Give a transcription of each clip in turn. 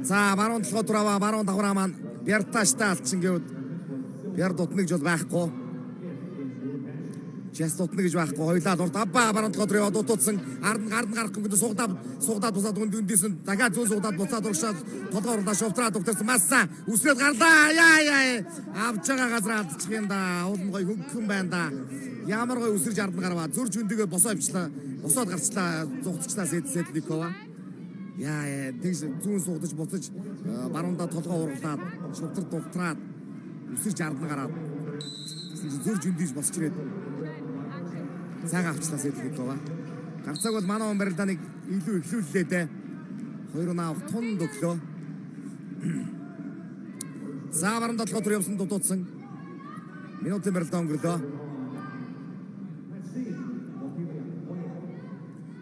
За баруун толгой дурава баруун давхраа маань бяртааштай алчин гэвэл бяр дутна гэж бол байхгүй. Час дутна гэж байхгүй. Хойлоо урд абба баруун толгой дурава дутуудсан ард гарах гэнэ сугадаад бусаад үндээс нь дахиад зүүн сугадаад буцаад урагшаад толгой урлаа шовтраад өгтөрсөн масса үсрээд гарлаа. Яа авч байгаа газар алдчих юм да. Уул нь гой хөнгөн байна да. Ямар гой үсэрж ард нь гарваа. Зүрж үндигээ босоо авчлаа. Босоод гарчлаа. Зугтчлаа Сэдникова. Яа тэгш зүүн суудаж буцаж баруунда толгой ургалаад шувтар дугтраад үсэрч ард нь гараад зүрж үндийж босч ирээд цагаан авчлаа Сэдникова. Гарцааг бол манай хүн барилдааныг илүү эхлүүллээ дээ. 2 наав тунд өглөө. За баруун толгой төр явсан дутуудсан. Минутын барилдаа өнгөрлөө.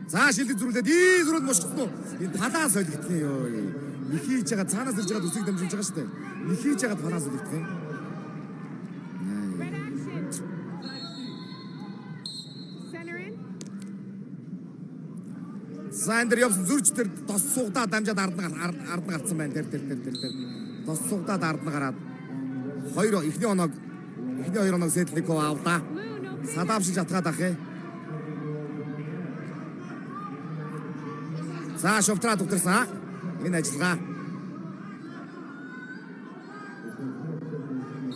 За шилдэг зүрүүлээд зүрүүд мушгсан уу? Энэ талаа солигдсон ёо. Их хийж байгаа цаанаас ирж байгаа үсэг дамжуулж байгаа шүү дээ. Их хийж байгаа талаа солигдсон юм. Сандер явсан зүрж тэр тос сугдаад дамжаад ард нь гарцсан байна. Тэр. Тос сугдаад ард нь гараад эхний 2 оног Сэдникова авлаа. Садавшиж атгаад ахээ. За шовтраад өгтөрсөн. Энэ ажиллагаа.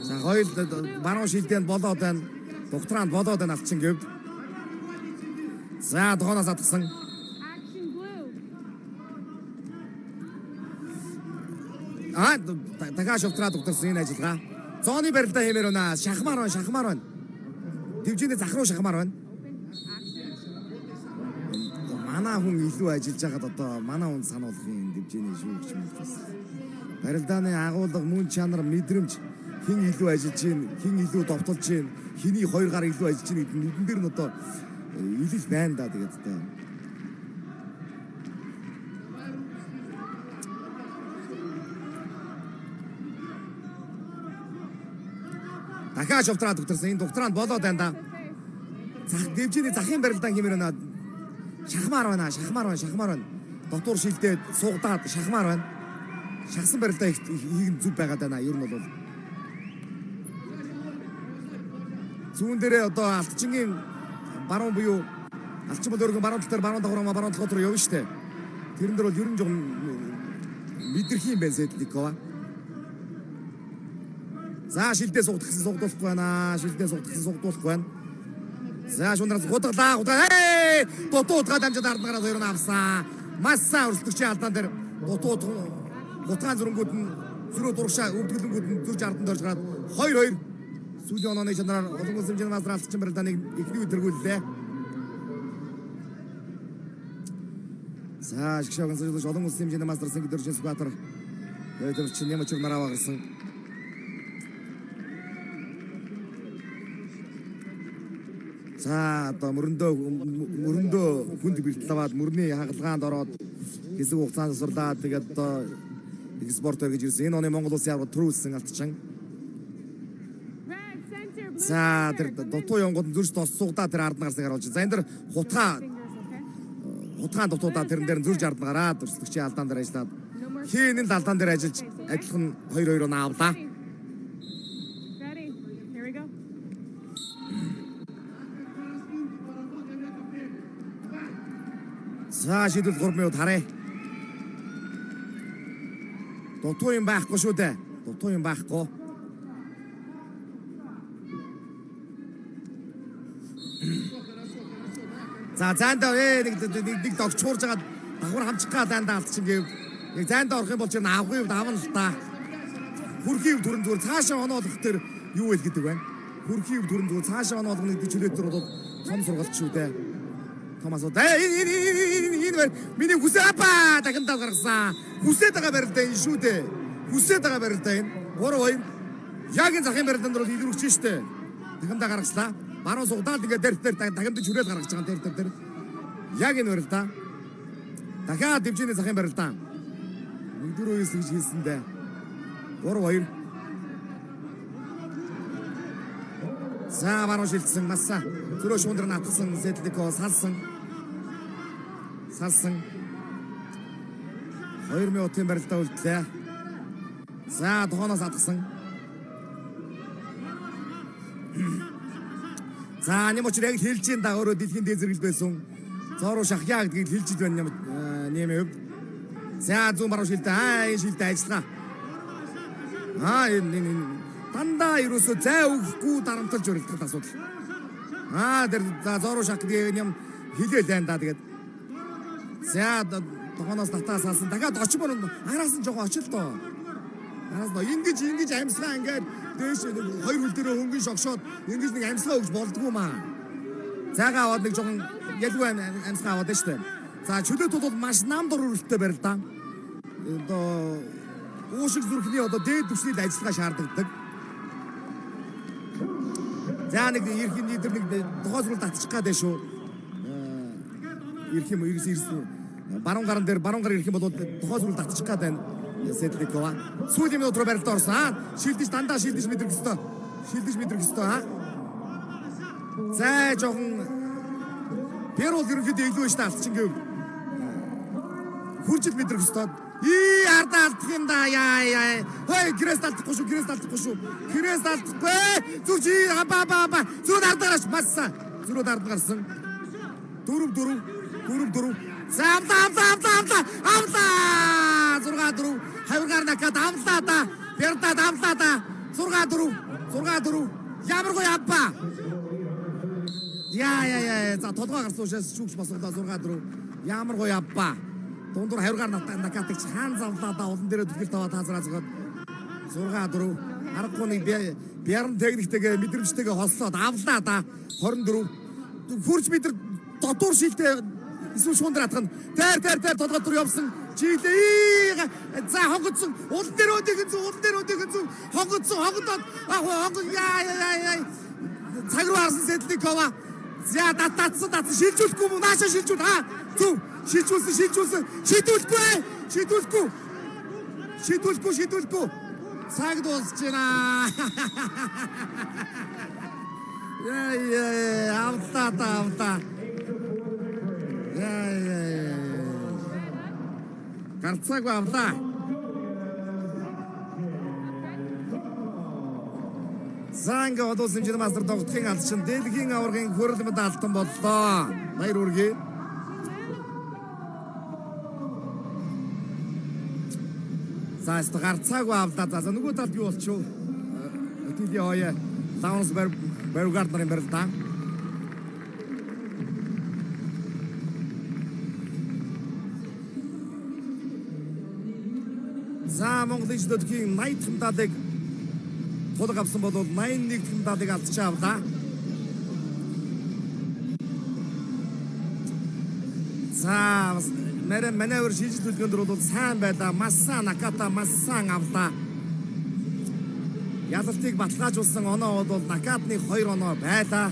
За хоёул баруун шилдэнд болоод байна. Духтраанд болоод байна алчин гэв. За дохоноос атгсан. Дахиад шовтраад өгтөрсөн энэ ажиллагаа. Зооны барилдаа хэмээр байна. Шахмаар байна. Дивжиний зах руу шахмаар байна. Манай хүн илүү ажиллаж байгаад одоо манай хүн сануулгын дивжиний шүү гэж хэлсэн. Барилдааны агуулга, мөн чанар, мэдрэмж хэн илүү ажиллаж гин, хэн илүү довтолж гин, хэний 2 гар илүү ажиллаж гин гэдэг нүдэн дээр нь одоо илэл байна да тэгээд тэ. Дахиад шовтраад өгтөрсөн. Энэ духтраанд болоод байна да. Дивжиний захын барилдаан хэмээр байна. Шахмаар байна. Дотор шилдээд сугдаад шахмаар байна. Шахсан барилдаа хийгэн зүв байгаад байна. Ер нь бол зүүн дээрээ одоо алтчингийн баруун буюу алчин бол өргөн баруун талаар баруун давхраа баруун толгой руу явна штэ. Тэрэн дээр бол ер нь жоо мэдэрх юм байна Сэдникова. За шилдээ сугдахсан сугдуулахгүй байна. За шунраас гутгалаа. Дутуудгаа дамжаад ард гараад 2 авсан. Масса өрсөлдөгчийн алдаан дээр дутууд гутгаан зүрэнгүүд нь зүрөө дургашаа өвдгөлөнгүүд нь зүрж арданд орж гараад 2-2 сүүлийн онооны чанараар олон улсын хэмжээний масрал алчин барилдааныг эхний үтэргүүллээ. За шгшогон зөвлөж олон улсын хэмжээний масрал сэнгэ дөржин скватер өдөр чинь ямар ч нараа гарсан. За одоо мөрөндөө хүнд бэлтлээд мөрний хагалгаанд ороод хэсэг хугацаанд сурлаад тэгээд одоо экспортер гэж ирсэн. Энэ оны Монгол улсын аврал төрүүлсэн алтчин. За тэр дутуу явгууд зүрж тос сугдаа тэр ард нь гарсныг харуулж. За энэ дэр хутгаан дутуудаа тэрэн дээр зүрж ард нь гараад өрсөлдөгчийн алдаан дээр ажиллаад хийнэн алдаан дээр ажиллаж адилхан 2-2 оноо авлаа. За шийдэл 3 минут харъя. Дутуу юм байхгүй шүү дээ. За зайндаа нэг догчуурж байгаа давхар хамчих гад андаа алдчих гэв. Нэг зайндаа орох юм бол чи авах юм авна л та. Хүрхийн төрөн зүгээр цаашаа оноолох төр юу вэ гэдэг байна. Хүрхийн төрөн зүгээр цаашаа оноолох нэг чөлөөтөр бол том сургалт шүү дээ. Томас энэ миний хүсээ апа дахиндаа гаргасан. Хүсээд байгаа барилдаа энэ шүү дээ. Хүсээд байгаа барилдаа энэ. 3-2. Яг энэ захын барилдаанд бол илрүүч штэ. Дахиндаа гаргаслаа. Баруун сугдаад ингээд дээр дахиндаа чүрээд гаргаж байгаа тэр. Яг энэ барилдаа. Дахиад дэмжээний захын барилдаа. 4-2 гэж хэлсэн дээ. 3-2. За баруун шилжсэн масса. Зөрөө шуундар натсан Сэдникова салсан. 2 минутын барилдаа үлдлээ. За тохооноос атгсан. За нэм очрыг хэлж ин да өөрөө дэлхийн дээд зэрэгэл байсан. Зоруу шахяа гэдгийг хэлж ид байна нэмэв. За зүүн баруун шилдэ энэ шилдэ ажиллаа. Энэ дандаа ерөөсөө зай өгөхгүй дарамталж өрөлдөх асуудал. Тэр за зоруу шах гэдгийг нэм хэлээ лайн да тэгээд. За тохооноос татаа салсан. Дахиад очмоор араас нь жоохон очил доо. Араас нь ингэж амьсгаа ингээд дээш хоёр хөл дээрээ хөнгөн шогшоод ингэж нэг амьсгаа өгч болдгоо маа. Зайгаа аваад нэг жоохон ялгүй амьсгаа аваад штэ. За чөлөөтүүд бол маш нам дор өрөлттэй барил да. Одоо уушиг зүрхний одоо дээд түвшний ажиллагаа шаардлагадаг. За нэг ерхийн лидер нэг тухай сургалт татчих гад шүү. Ирэх юм ирсэн баруун гар ирэх юм бол тухай сургалт татчих гад байна. Сэтликова. Сүүлийн минут руу барилдаа орсон. Дандаа шилдэж мэдрэх ёстой. За жоохон Перул ерөнхийдөө илүү ishte алдчих гэв. Хуржил мэдрэх ёстой. Ардаа алдах юм да. Хөөе грэс алдахгүй шүү. Грэс алдахгүй. Зүг чи ба. Зүг ардагаш масса. Зүрүүд ард гарсан. 4. За амлаа. 6-4 хавиргаар накад амлаа да. Бердад амлаа да. 6-4. Ямаргүй авба. За толгой гарсан учраас шүүгч босгодоо 6-4. Ямаргүй авба. Дундуур хавиргаар накатыг хаан завлаа да. Улан дээрээ түгэл таваа таазраа зогоод 6-4. Аргагүй нэг бяран техниктэйгээ мэдрэмжтэйгээ холсоод авлаа да. 24. Хурж мэдэр дотуур шилтэй эсвэл шундраатах нь дээр толгой төр явсан чиглээ за хонгодсон улан дээр өдөгөн хонгодоод цаг руу харсан Сэтликова за татсан шилжүүлэхгүй мөн нааша шилжүүл зөв шилжүүлсэн шийдвэрлэхгүй цаг дуусч байна авлаа Гарцааг авлаа. Санга одоосын жинмастер тогтхын алчин дэлхийн аваргын хүрэл медальтан боллоо. Баяр үргээ. За гарцааг авлаа. За нөгөө талд юу болчихв? Өтөлийн хаяа Лаунс Баругард нарын барилдаа. За Монголын дэдгийн 80 медалийг тулг авсан бол 81 медалийг алдчихаа авлаа. За манайвар шилжилт төлгөөндөр бол сайн байлаа. Масса Наката массан авлаа. Ялалтыг баталгаажуулсан оноо бол Накатны 2 оноо байлаа.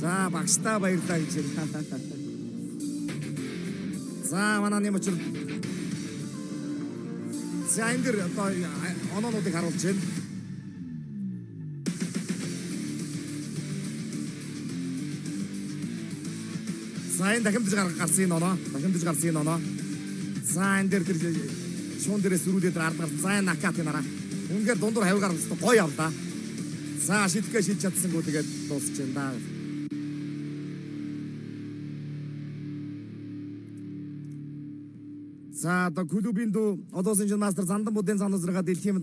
За багштай баярлалаа гэж байна. За манай нэм очир. За энэ дэр одоо оноонуудыг харуулж байна. За энэ дахимдж гарсан энэ оноо. За энэ дэр тэр шуун дээрээс зөрүүлээд ард гарсан. За энэ Накатын нараа. Үнгээр дундуур хавь гарсан гоё авлаа. За шийдгээ шийдэж чадсангүй тэгээд дуусч байна да. За одоо клубын дүү одоосын жинмастер зандан будын зануусрага дэлхийн